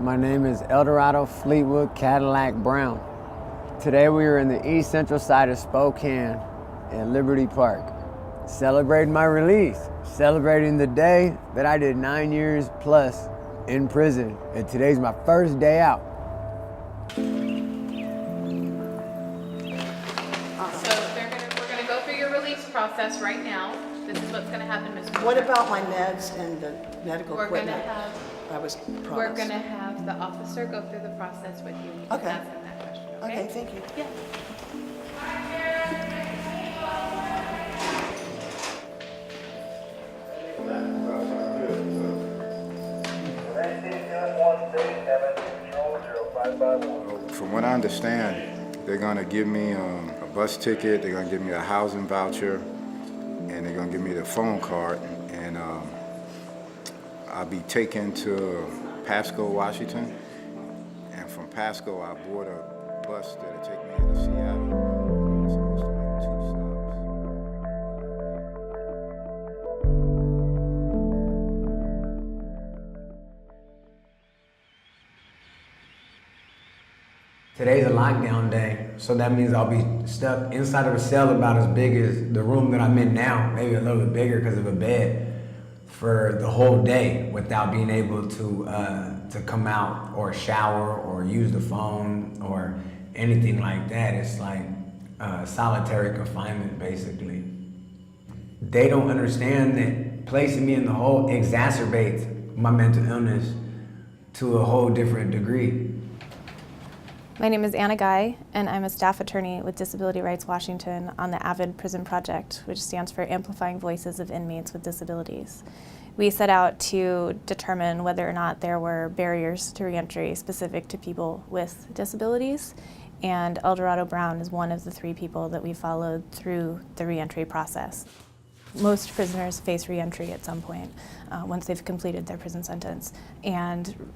My name is Eldorado Fleetwood Cadillac Brown. Today we are in the east central side of Spokane at Liberty Park, celebrating my release, celebrating the day that I did 9 years plus in prison, and today's my first day out. So we're gonna go through your release process right now. This is what's gonna happen, Ms. Moore. What about my meds and the medical We're gonna equipment? have, I was promised. we're gonna have the officer go through the process with you. You can Okay. ask him that question, okay? Okay, thank you. Yeah. From what I understand, they're going to give me a bus ticket, they're going to give me a housing voucher, and they're going to give me the phone card, and I'll be taken to Pasco, Washington, and from Pasco I board a bus that'll take me into Seattle. It's supposed to be 2 stops. Today's a lockdown day, so that means I'll be stuck inside of a cell about as big as the room that I'm in now, maybe a little bit bigger because of a bed, for the whole day without being able to come out or shower or use the phone or anything like that. It's like solitary confinement, basically. They don't understand that placing me in the hole exacerbates my mental illness to a whole different degree. My name is Anna Guy, and I'm a staff attorney with Disability Rights Washington on the AVID Prison Project, which stands for Amplifying Voices of Inmates with Disabilities. We set out to determine whether or not there were barriers to reentry specific to people with disabilities, and Eldorado Brown is one of the 3 people that we followed through the reentry process. Most prisoners face reentry at some point once they've completed their prison sentence. And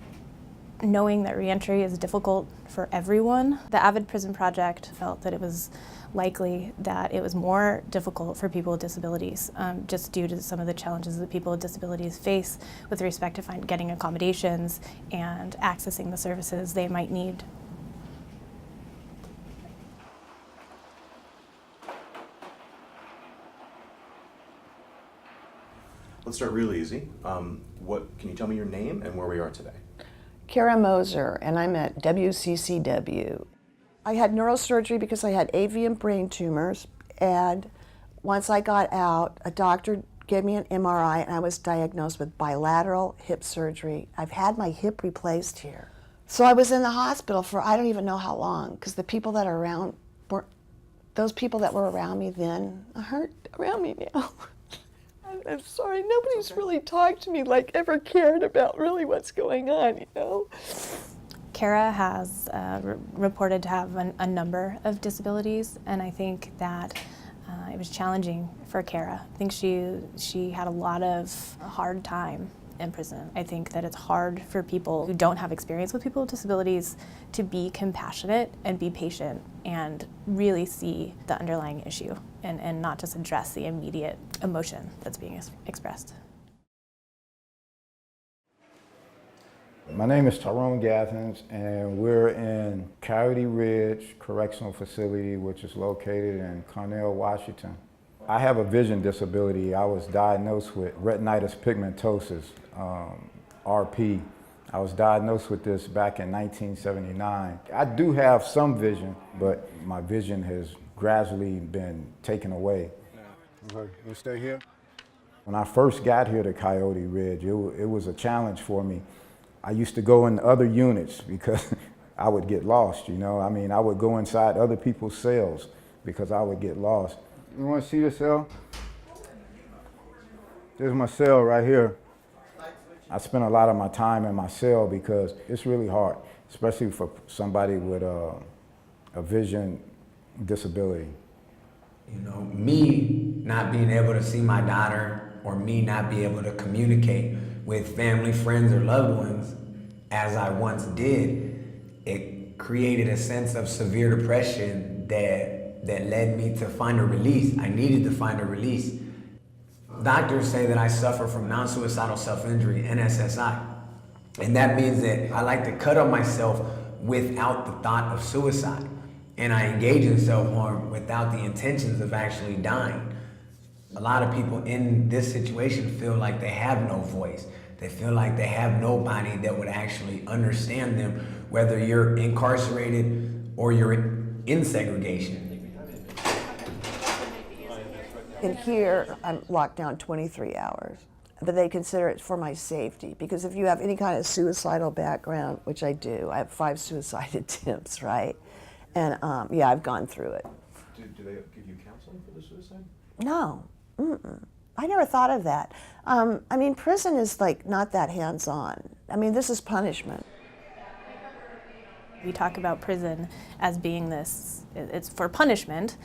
knowing that reentry is difficult for everyone, the AVID Prison Project felt that it was likely that it was more difficult for people with disabilities, just due to some of the challenges that people with disabilities face with respect to getting accommodations and accessing the services they might need. Let's start real easy. Can you tell me your name and where we are today? Kara Moser, and I'm at WCCW. I had neurosurgery because I had avian brain tumors, and once I got out, a doctor gave me an MRI and I was diagnosed with bilateral hip surgery. I've had my hip replaced here. So I was in the hospital for I don't even know how long, because the people that are around, those people that were around me then aren't around me now. I'm sorry, nobody's really talked to me, like ever cared about really what's going on, you know? Kara has reported to have a number of disabilities, and I think that it was challenging for Kara. I think she had a lot of hard time in prison. I think that it's hard for people who don't have experience with people with disabilities to be compassionate and be patient and really see the underlying issue and not just address the immediate emotion that's being expressed. My name is Tyrone Gathens, and we're in Coyote Ridge Correctional Facility, which is located in Cornell, Washington. I have a vision disability. I was diagnosed with retinitis pigmentosus, RP. I was diagnosed with this back in 1979. I do have some vision, but my vision has gradually been taken away. Okay, you stay here? When I first got here to Coyote Ridge, it was a challenge for me. I used to go in other units because I would get lost, you know? I mean, I would go inside other people's cells because I would get lost. You want to see this cell? There's my cell right here. I spend a lot of my time in my cell because it's really hard, especially for somebody with a vision disability. You know, me not being able to see my daughter or me not be able to communicate with family, friends, or loved ones as I once did, it created a sense of severe depression that led me to find a release. I needed to find a release. Doctors say that I suffer from non-suicidal self-injury, NSSI. And that means that I like to cut on myself without the thought of suicide. And I engage in self-harm without the intentions of actually dying. A lot of people in this situation feel like they have no voice. They feel like they have nobody that would actually understand them, whether you're incarcerated or you're in segregation. In here, I'm locked down 23 hours, but they consider it for my safety, because if you have any kind of suicidal background, which I do, I have 5 suicide attempts, right? And yeah, I've gone through it. Do they give you counseling for the suicide? No, I never thought of that. I mean, prison is like not that hands-on. I mean, this is punishment. We talk about prison as being this, it's for punishment,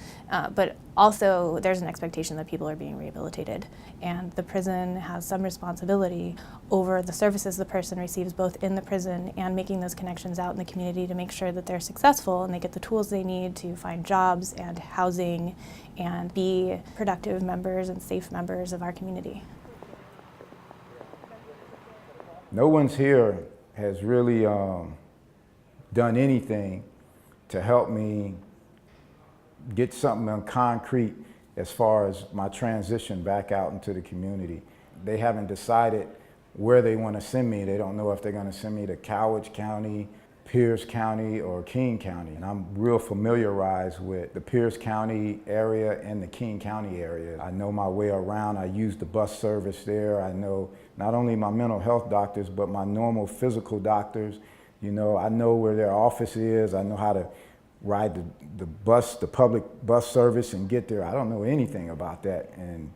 but also there's an expectation that people are being rehabilitated. And the prison has some responsibility over the services the person receives both in the prison and making those connections out in the community to make sure that they're successful and they get the tools they need to find jobs and housing and be productive members and safe members of our community. No one's here has really done anything to help me get something on concrete as far as my transition back out into the community. They haven't decided where they want to send me. They don't know if they're going to send me to Cowage County, Pierce County, or King County. And I'm real familiarized with the Pierce County area and the King County area. I know my way around. I use the bus service there. I know not only my mental health doctors, but my normal physical doctors. You know, I know where their office is. I know how to ride the bus, the public bus service, and get there. I don't know anything about that in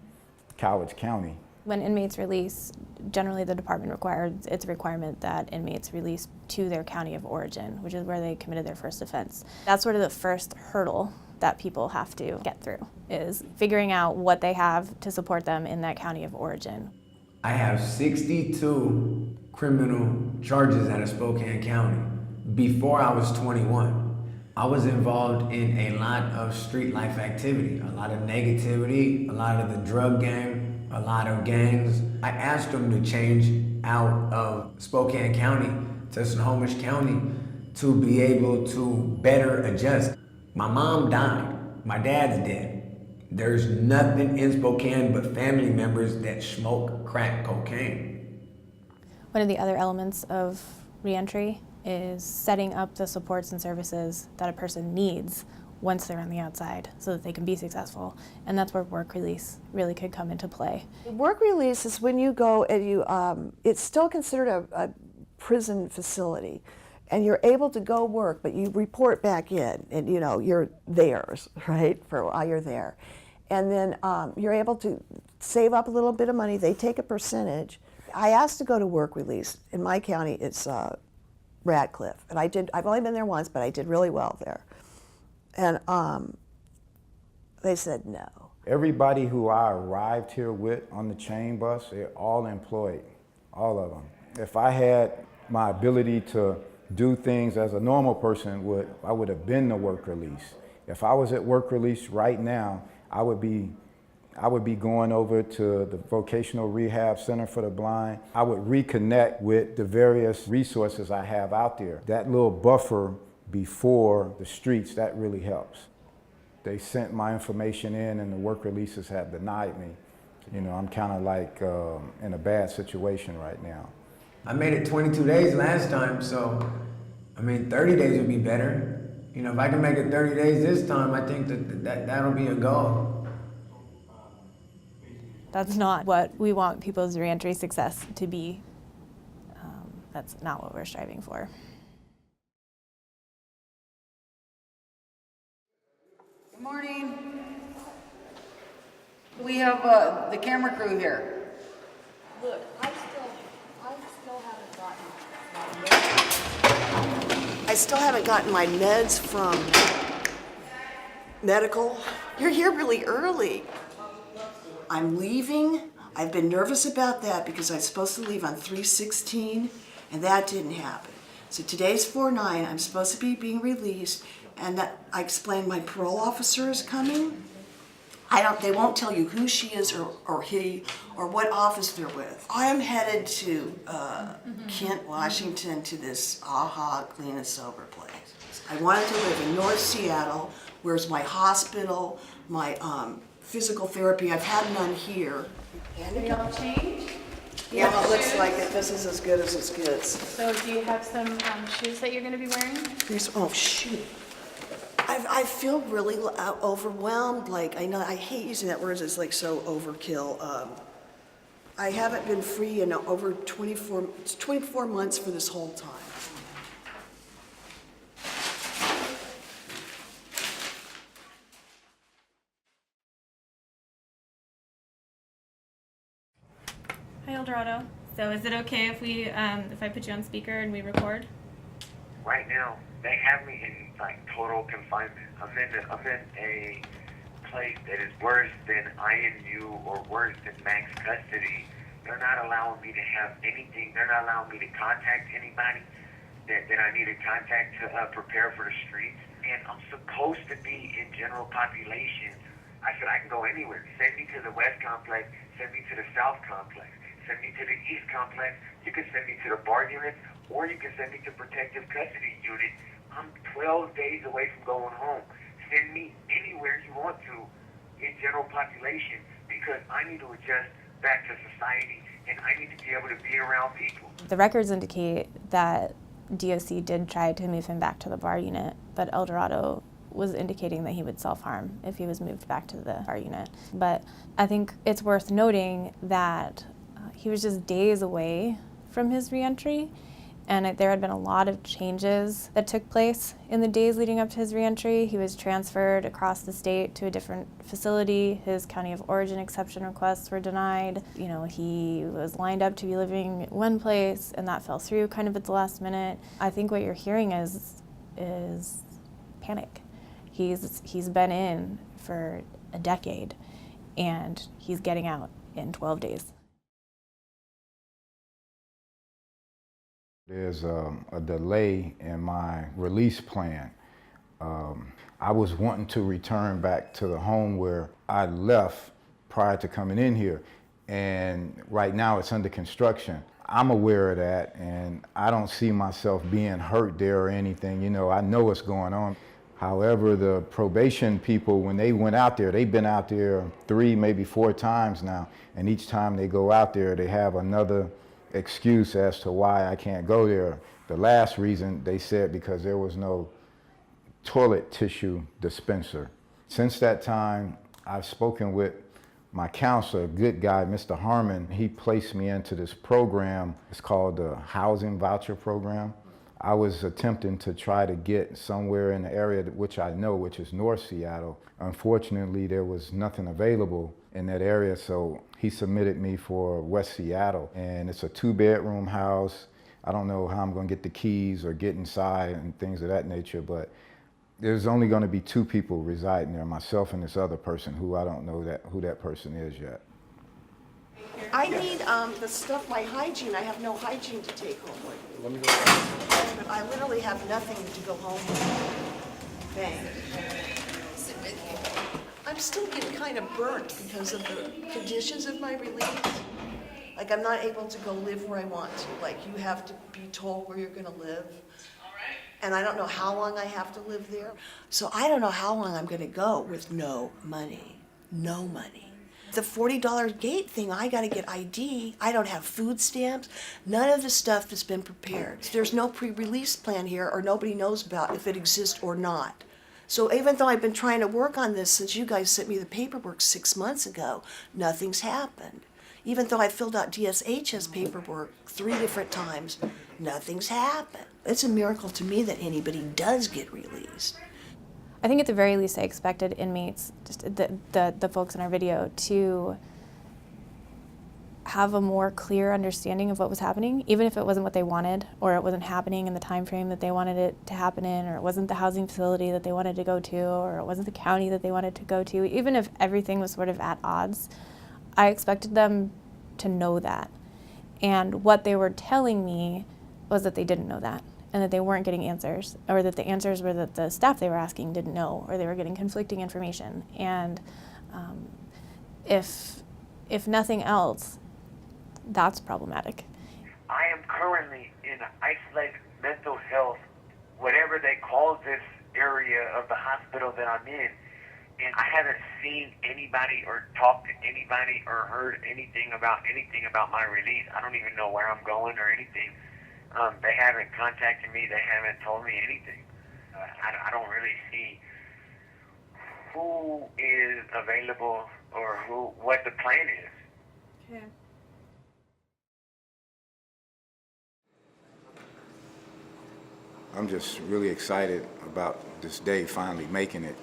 Cowage County. When inmates release, generally the department it's a requirement that inmates release to their county of origin, which is where they committed their first offense. That's sort of the first hurdle that people have to get through, is figuring out what they have to support them in that county of origin. I have 62 criminal charges out of Spokane County before I was 21. I was involved in a lot of street life activity, a lot of negativity, a lot of the drug game, a lot of gangs. I asked them to change out of Spokane County to Snohomish County to be able to better adjust. My mom died, my dad's dead. There's nothing in Spokane but family members that smoke crack cocaine. One of the other elements of reentry is setting up the supports and services that a person needs once they're on the outside so that they can be successful. And that's where work release really could come into play. Work release is when you go and you, it's still considered a prison facility. And you're able to go work, but you report back in, and you know, you're theirs, right, for while you're there. And then you're able to save up a little bit of money. They take a percentage. I asked to go to work release. In my county, it's Radcliffe. And I've only been there once, but I did really well there. And they said no. Everybody who I arrived here with on the chain bus, they're all employed, all of them. If I had my ability to do things as a normal person would, I would have been to work release. If I was at work release right now, I would be going over to the Vocational Rehab Center for the Blind. I would reconnect with the various resources I have out there. That little buffer before the streets, that really helps. They sent my information in and the work releases have denied me. You know, I'm kind of like in a bad situation right now. I made it 22 days last time, so, I mean, 30 days would be better. You know, if I can make it 30 days this time, I think that'll be a goal. That's not what we want people's reentry success to be. That's not what we're striving for. Good morning. We have the camera crew here. Look, I still haven't gotten my meds from medical. You're here really early. I'm leaving. I've been nervous about that because I was supposed to leave on 3/16, and that didn't happen. So today's 4/9. I'm supposed to be being released, and that I explained my parole officer is coming. They won't tell you who she is or he or what office they're with. I am headed to Kent, Washington, to this AHA Clean and Sober place. I wanted to live in North Seattle, where's my hospital, my physical therapy. I've had none here. They all change? Yeah, it looks like it. This is as good as it gets. So do you have some shoes that you're gonna be wearing? Oh, shoot. I feel really overwhelmed. Like, I hate using that word. It's like so overkill. I haven't been free in over 24 months for this whole time. Hi, Eldorado. So is it okay if we, if I put you on speaker and we record? Right now, they have me in like total confinement. I'm in a place that is worse than INU or worse than max custody. They're not allowing me to have anything. They're not allowing me to contact anybody that I need to contact to prepare for the streets. And I'm supposed to be in general population. I said I can go anywhere. Send me to the West Complex. Send me to the South Complex. Send me to the East Complex. You can send me to the bar unit, or you can send me to protective custody unit. I'm 12 days away from going home. Send me anywhere you want to in general population, because I need to adjust back to society and I need to be able to be around people. The records indicate that DOC did try to move him back to the bar unit, but Eldorado was indicating that he would self-harm if he was moved back to the bar unit. But I think it's worth noting that he was just days away from his reentry, and there had been a lot of changes that took place in the days leading up to his reentry. He was transferred across the state to a different facility. His county of origin exception requests were denied. You know, he was lined up to be living in one place, and that fell through kind of at the last minute. I think what you're hearing is panic. He's been in for a decade, and he's getting out in 12 days. There's a delay in my release plan. I was wanting to return back to the home where I left prior to coming in here, and right now it's under construction. I'm aware of that, and I don't see myself being hurt there or anything. You know, I know what's going on. However, the probation people, when they went out there, they've been out there 3, maybe 4 times now, and each time they go out there, they have another excuse as to why I can't go there. The last reason they said because there was no toilet tissue dispenser. Since that time, I've spoken with my counselor, a good guy, Mr. Harmon. He placed me into this program. It's called the Housing Voucher Program. I was attempting to try to get somewhere in the area which I know, which is North Seattle. Unfortunately, there was nothing available in that area, so he submitted me for West Seattle. And it's a 2-bedroom house. I don't know how I'm gonna get the keys or get inside and things of that nature, but there's only gonna be 2 people residing there, myself and this other person who I don't know who that person is yet. I need the stuff, my hygiene. I have no hygiene to take home with me. Let me go. I literally have nothing to go home with. Thanks. I'm still getting kind of burnt because of the conditions of my release. Like, I'm not able to go live where I want to. Like, you have to be told where you're going to live. And I don't know how long I have to live there. So I don't know how long I'm going to go with no money. No money. The $40 gate thing, I got to get ID. I don't have food stamps. None of the stuff has been prepared. There's no pre-release plan here, or nobody knows about if it exists or not. So even though I've been trying to work on this since you guys sent me the paperwork 6 months ago, nothing's happened. Even though I filled out DSH's paperwork 3 different times, nothing's happened. It's a miracle to me that anybody does get released. I think at the very least I expected inmates, just the folks in our video, to have a more clear understanding of what was happening, even if it wasn't what they wanted, or it wasn't happening in the time frame that they wanted it to happen in, or it wasn't the housing facility that they wanted to go to, or it wasn't the county that they wanted to go to. Even if everything was sort of at odds, I expected them to know that. And what they were telling me was that they didn't know that, and that they weren't getting answers, or that the answers were that the staff they were asking didn't know, or they were getting conflicting information. And If nothing else, that's problematic. I am currently in isolated mental health, whatever they call this area of the hospital that I'm in, and I haven't seen anybody or talked to anybody or heard anything about my release. I don't even know where I'm going or anything. They haven't contacted me. They haven't told me anything. I don't really see who is available or what the plan is. Okay. I'm just really excited about this day finally making it.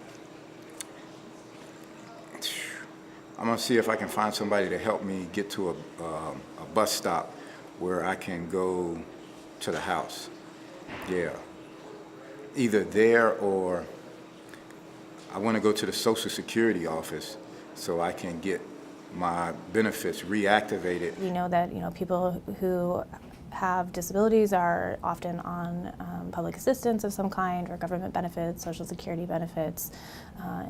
I'm gonna see if I can find somebody to help me get to a bus stop where I can go to the house. Yeah. Either there or I want to go to the Social Security office so I can get my benefits reactivated. We know that people who have disabilities are often on public assistance of some kind or government benefits, Social Security benefits,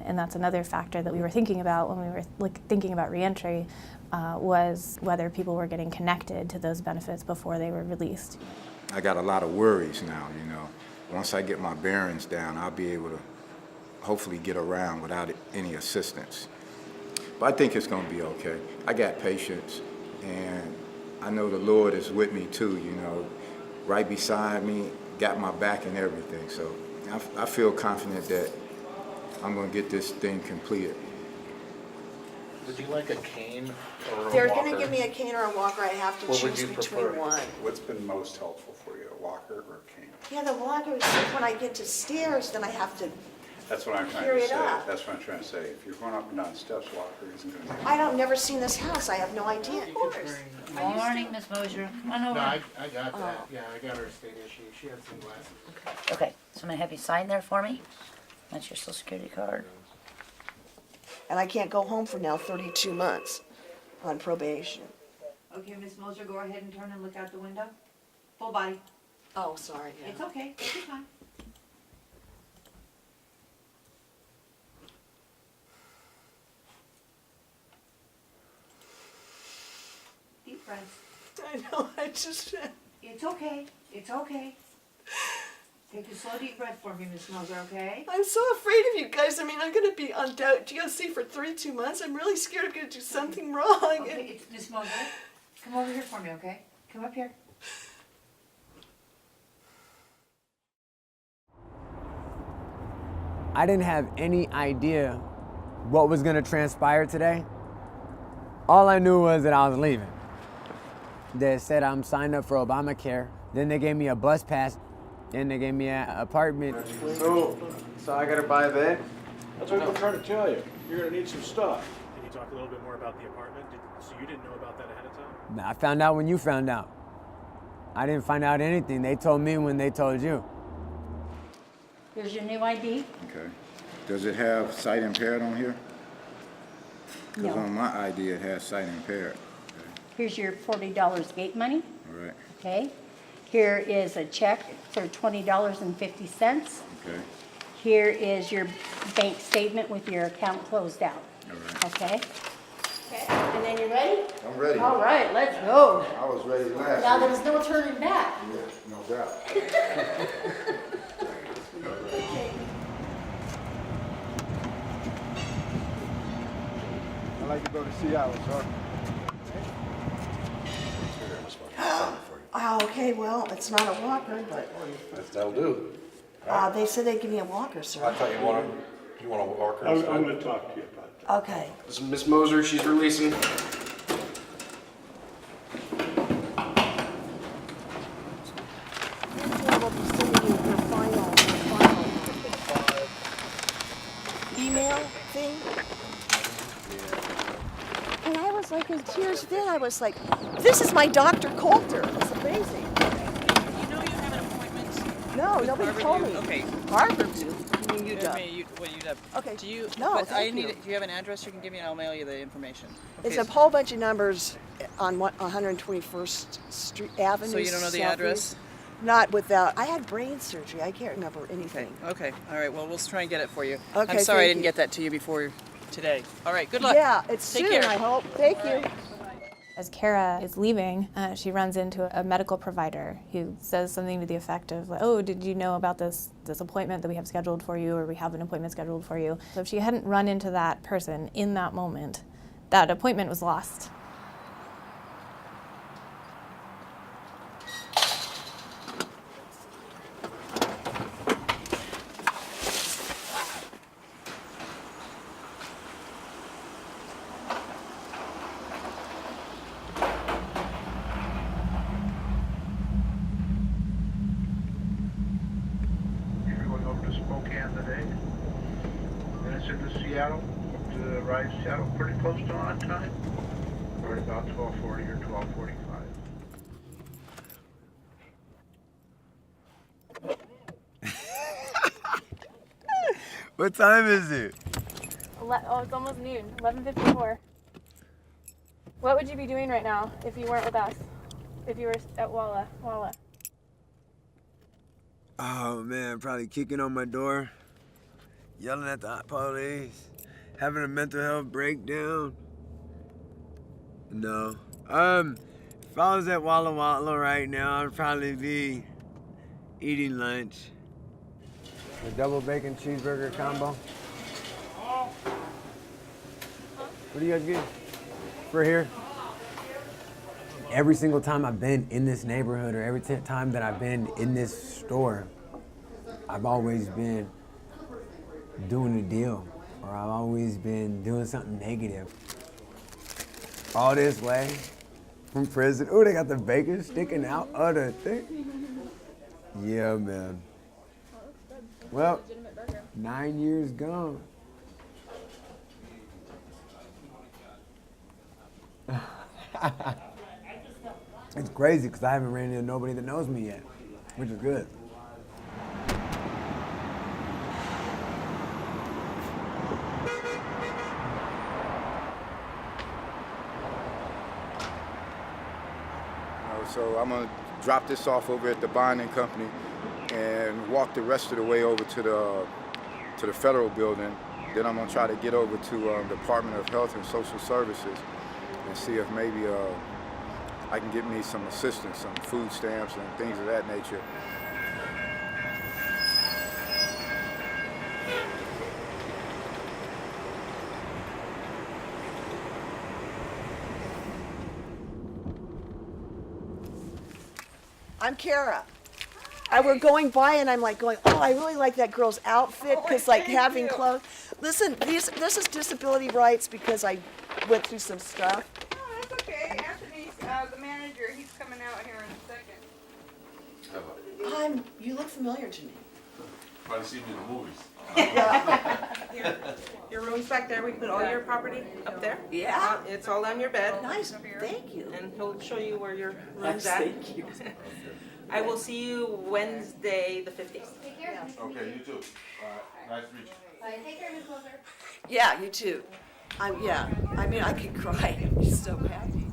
and that's another factor that we were thinking about when we were thinking about reentry, was whether people were getting connected to those benefits before they were released. I got a lot of worries now, Once I get my bearings down, I'll be able to hopefully get around without any assistance. But I think it's going to be okay. I got patience, and I know the Lord is with me too, right beside me, got my back and everything. So I feel confident that I'm going to get this thing completed. Would you like a cane or a walker? They're going to give me a cane or a walker. I have to What would choose you between prefer? one. What's been most helpful for you, a walker or a cane? Yeah, the walker is like when I get to stairs, then I have to. That's what I'm trying Carry to it say. up. That's what I'm trying to say. If you're going up and down steps, walker isn't going to be. I've never seen this house. I have no idea. Of course. Good morning, Miss Mosier. Come on over. No, I got that. Yeah, I got her state issue. She had some glasses. Okay, so I'm gonna have you sign there for me. That's your Social Security card. And I can't go home for now 32 months on probation. Okay, Miss Moser, go ahead and turn and look out the window. Full body. Oh, sorry. Yeah. It's okay, take your time. Deep breaths. I know. I just. It's okay, it's okay. Take a slow deep breath for me, Miss Moser, okay? I'm so afraid of you guys. I mean, I'm going to be on DOC for 32 months. I'm really scared I'm going to do something wrong. Okay, it's Miss Moser. Come over here for me, okay? Come up here. I didn't have any idea what was gonna transpire today. All I knew was that I was leaving. They said I'm signed up for Obamacare. Then they gave me a bus pass. Then they gave me an apartment. So I gotta buy that? That's what I'm trying to tell you. You're gonna need some stuff. Can you talk a little bit more about the apartment? So you didn't know about that ahead of time? I found out when you found out. I didn't find out anything. They told me when they told you. Here's your new ID. Okay. Does it have sight impaired on here? Because No. on my ID it has sight impaired. Here's your $40 gate money, All right. okay? Here is a check for $20.50. Okay. Here is your bank statement with your account closed out, All right. okay? Okay, and then you ready? I'm ready. All right, let's go. I was ready last Now week. there's no turning back. Yeah, no doubt. I like to go to Seattle, sir. Oh, okay, well, it's not a walker, but That'll do. they said they'd give me a walker, sir. I thought you want a walker I'm instead. gonna talk to you about that. Okay. This is Miss Moser, she's releasing. We'll be sending you your final email thing. And I was like in tears then. I was like, this is my Dr. Coulter. It's amazing. You know you have an appointment? No, nobody told me. Okay. Harvard do. I mean, UW. Okay. Do you? No, but thank you. Do you have an address you can give me and I'll mail you the information? It's Okay, a whole bunch of numbers on 121st Street Avenue. So you don't know the Southeast. address? Not without. I had brain surgery. I can't remember Okay. anything. Okay. All right. Well, we'll try and get it for you. Okay, I'm sorry I thank didn't you. get that to you before today. All right, good luck. Yeah, it's Take soon, care. I hope. Thank you. As Kara is leaving, she runs into a medical provider who says something to the effect of, oh, did you know about this appointment that we have scheduled for you, or we have an appointment scheduled for you? So if she hadn't run into that person in that moment, that appointment was lost. Seattle, to arrive Seattle pretty close to on time. We're at about 12:40 or 12:45. What time is it? Oh, it's almost noon, 11:54. What would you be doing right now if you weren't with us? If you were at Walla? Oh man, probably kicking on my door, yelling at the police, having a mental health breakdown. No. If I was at Walla Walla right now, I'd probably be eating lunch. A double bacon cheeseburger combo. What do you guys get for here? Every single time I've been in this neighborhood, or every time that I've been in this store, I've always been doing a deal, or I've always been doing something negative. All this way from prison. Oh, they got the bacon sticking out of the thing. Yeah, man. Well, 9 years gone. It's crazy because I haven't ran into nobody that knows me yet, which is good. So I'm gonna drop this off over at the bonding company and walk the rest of the way over to the federal building. Then I'm gonna try to get over to Department of Health and Social Services and see if maybe I can get me some assistance, some food stamps and things of that nature. I'm Kara. I were going by and I'm like going, oh, I really like that girl's outfit because like having clothes. Listen, this is disability rights because I went through some stuff. Oh, that's okay. Anthony's the manager. He's coming out here in a second. You look familiar to me. Probably seen me in the movies. Your room's back there. We put all your property up there. Yeah. It's all on your bed. Nice, thank you. And he'll show you where your room's at. Thank you. I will see you Wednesday the 15th. Take care. Okay, you too. Nice to meet you. Bye. Take care, Miss Wilder. Yeah, you too. I mean, I could cry. I'm just so happy.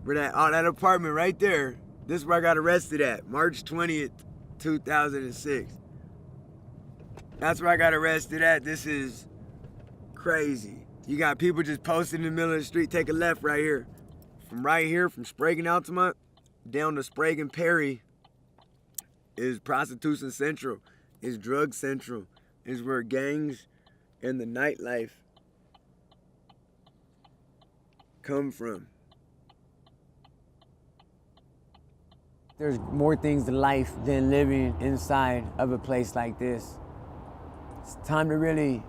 Where that apartment right there, this is where I got arrested at, March 20th, 2006. That's where I got arrested at. This is crazy. You got people just posted in the middle of the street, take a left right here. From Sprague and Altamont down to Sprague and Perry is prostitution central, is drug central, is where gangs and the nightlife come from. There's more things to life than living inside of a place like this. It's time to really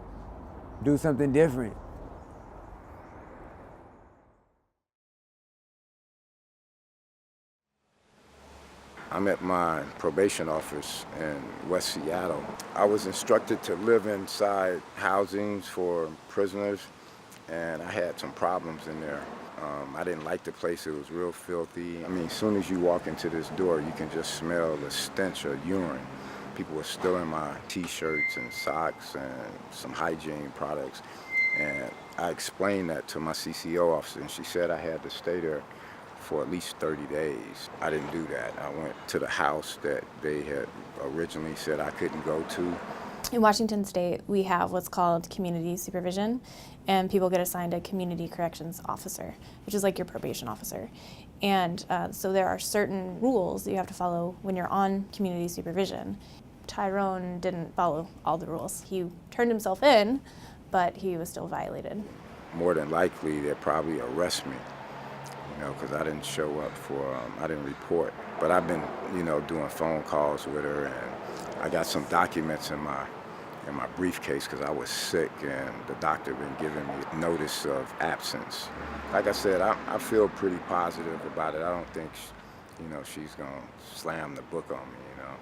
do something different. I'm at my probation office in West Seattle. I was instructed to live inside housings for prisoners, and I had some problems in there. I didn't like the place. It was real filthy. I mean, as soon as you walk into this door, you can just smell the stench of urine. People were stealing my t-shirts and socks and some hygiene products. And I explained that to my CCO officer, and she said I had to stay there for at least 30 days. I didn't do that. I went to the house that they had originally said I couldn't go to, In Washington State, we have what's called community supervision, and people get assigned a community corrections officer, which is like your probation officer. And so there are certain rules that you have to follow when you're on community supervision. Tyrone didn't follow all the rules. He turned himself in, but he was still violated. More than likely, they'll probably arrest me, you know, because I didn't show up for, I didn't report. But I've been, you know, doing phone calls with her, and I got some documents in my briefcase because I was sick, and the doctor been giving me notice of absence. Like I said, I feel pretty positive about it. I don't think, you know, she's gonna slam the book on me, you know.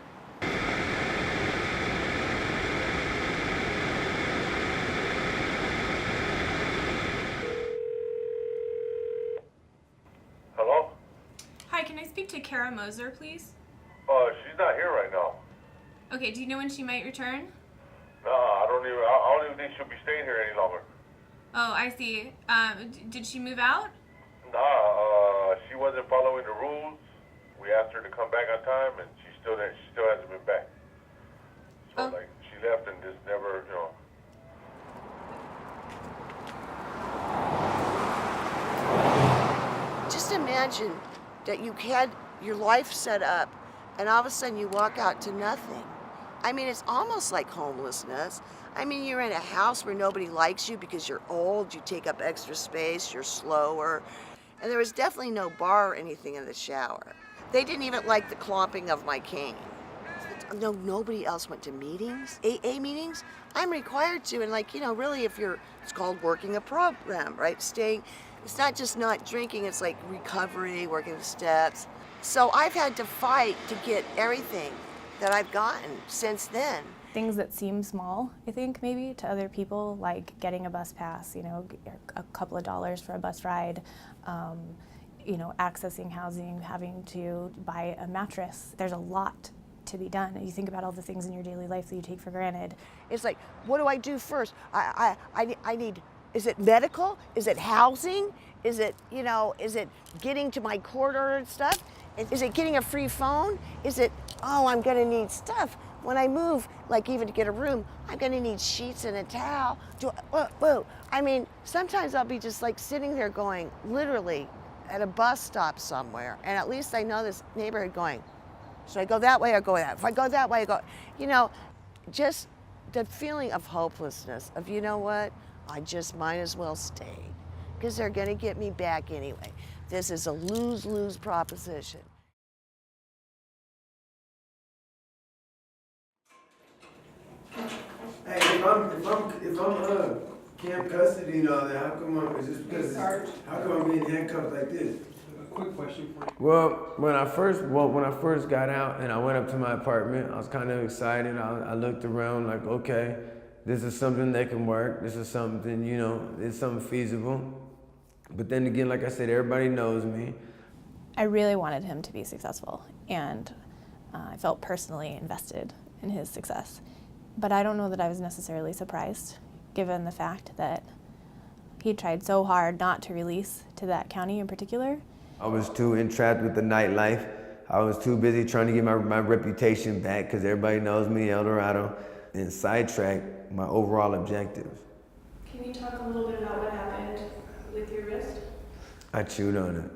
Hello? Hi, can I speak to Kara Moser, please? She's not here right now. Okay, do you know when she might return? No, I don't even think she'll be staying here any longer. Oh, I see. Did she move out? Nah, she wasn't following the rules. We asked her to come back on time, and she still hasn't been back. So, like, she left and just never, you know. Just imagine that you had your life set up and all of a sudden you walk out to nothing. I mean, it's almost like homelessness. I mean, you're in a house where nobody likes you because you're old, you take up extra space, you're slower. And there was definitely no bar or anything in the shower. They didn't even like the clomping of my cane. No, nobody else went to meetings, AA meetings. I'm required to, and like, you know, really it's called working a program, right? It's not just not drinking, it's like recovery, working the steps. So I've had to fight to get everything that I've gotten since then. Things that seem small, I think, maybe, to other people, like getting a bus pass, you know, a couple of dollars for a bus ride, you know, accessing housing, having to buy a mattress. There's a lot to be done. You think about all the things in your daily life that you take for granted. It's like, what do I do first? I need, is it medical? Is it housing? Is it, you know, is it getting to my court ordered stuff? Is it getting a free phone? Is it, oh, I'm gonna need stuff. When I move, like even to get a room, I'm gonna need sheets and a towel. Whoa. I mean, sometimes I'll be just like sitting there going, literally, at a bus stop somewhere, and at least I know this neighborhood going, should I go that way or go that? If I go that way, I go, you know, just the feeling of hopelessness, of, you know what, I just might as well stay, because they're gonna get me back anyway. This is a lose-lose proposition. Hey, if I'm camp custody and all that, how come is this because how come I'm being handcuffed like this? Quick question for you. Well, when I first got out and I went up to my apartment, I was kind of excited. I looked around like, okay, this is something that can work. This is something, you know, it's something feasible. But then again, like I said, everybody knows me. I really wanted him to be successful, and I felt personally invested in his success. But I don't know that I was necessarily surprised, given the fact that he tried so hard not to release to that county in particular. I was too entrapped with the nightlife. I was too busy trying to get my reputation back because everybody knows me, El Dorado, and sidetrack my overall objectives. Can you talk a little bit about what happened with your wrist? I chewed on it.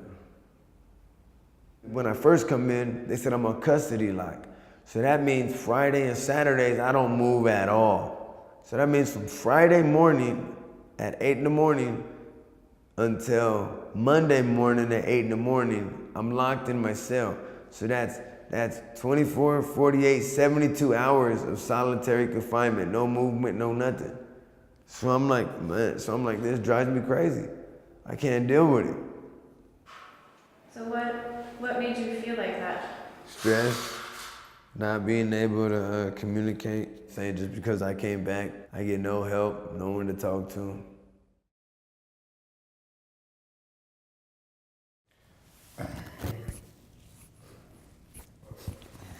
When I first come in, they said I'm on custody lock. So that means Friday and Saturdays, I don't move at all. So that means from Friday morning at 8 in the morning until Monday morning at 8 in the morning, I'm locked in my cell. So that's 24, 48, 72 hours of solitary confinement, no movement, no nothing. So I'm like, man, this drives me crazy. I can't deal with it. So what made you feel like that? Stress, not being able to communicate, saying just because I came back, I get no help, no one to talk to.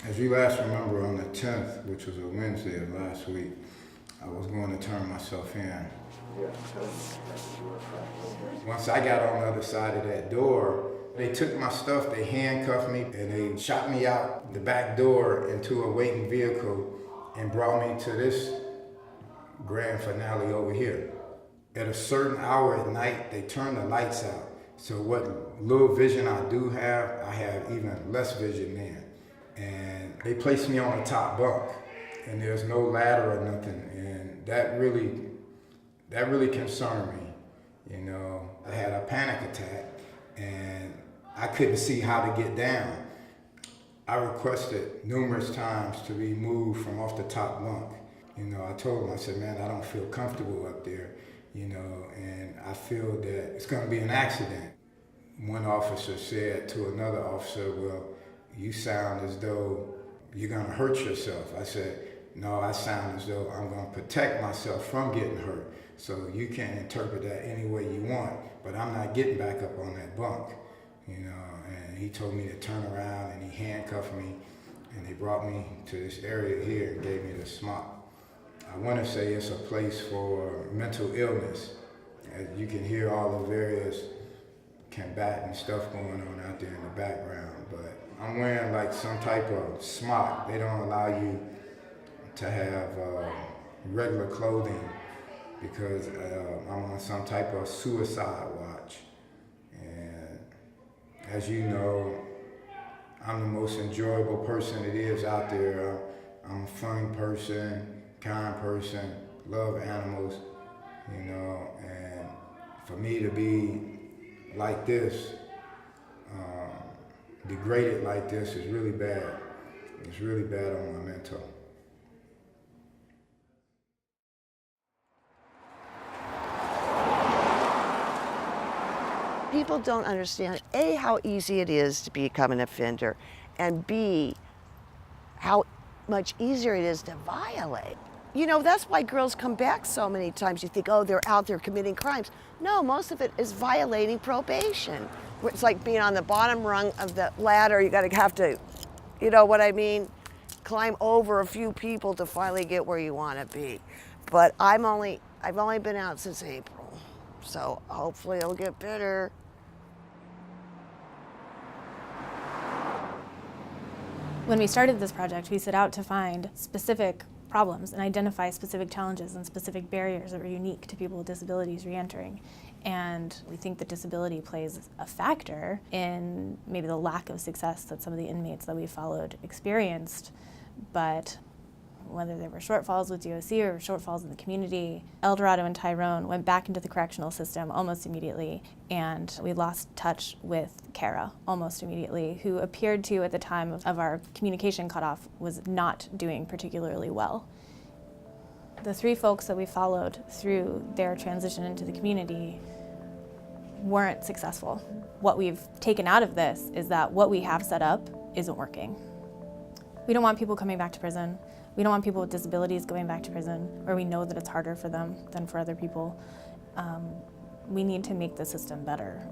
As you last remember, on the 10th, which was a Wednesday of last week, I was going to turn myself in. Once I got on the other side of that door, they took my stuff, they handcuffed me, and they shot me out the back door into a waiting vehicle and brought me to this grand finale over here. At a certain hour at night, they turn the lights out. So what little vision I do have, I have even less vision then. And they placed me on the top bunk, and there's no ladder or nothing, and that really concerned me. You know, I had a panic attack, and I couldn't see how to get down. I requested numerous times to be moved from off the top bunk. You know, I told them, I said, man, I don't feel comfortable up there, you know, and I feel that it's gonna be an accident. One officer said to another officer, well, you sound as though you're gonna hurt yourself. I said, no, I sound as though I'm gonna protect myself from getting hurt. So you can interpret that any way you want, but I'm not getting back up on that bunk, you know. And he told me to turn around, and he handcuffed me, and they brought me to this area here and gave me the smock. I want to say it's a place for mental illness. As you can hear all the various combatant stuff going on out there in the background, but I'm wearing like some type of smock. They don't allow you to have regular clothing because I'm on some type of suicide watch. And as you know, I'm the most enjoyable person it is out there. I'm a fun person, kind person, love animals, you know, and for me to be like this, degraded like this is really bad. It's really bad on my mental. People don't understand, A, how easy it is to become an offender, and B, how much easier it is to violate. You know, that's why girls come back so many times. You think, oh, they're out there committing crimes. No, most of it is violating probation. It's like being on the bottom rung of the ladder. You gotta have to, you know what I mean? Climb over a few people to finally get where you wanna be. But I've only been out since April, so hopefully it'll get better. When we started this project, we set out to find specific problems and identify specific challenges and specific barriers that were unique to people with disabilities reentering. And we think that disability plays a factor in maybe the lack of success that some of the inmates that we followed experienced. But whether there were shortfalls with DOC or shortfalls in the community, Eldorado and Tyrone went back into the correctional system almost immediately, and we lost touch with Kara almost immediately, who appeared to, at the time of our communication cutoff, was not doing particularly well. The three folks that we followed through their transition into the community weren't successful. What we've taken out of this is that what we have set up isn't working. We don't want people coming back to prison. We don't want people with disabilities going back to prison, where we know that it's harder for them than for other people. We need to make the system better.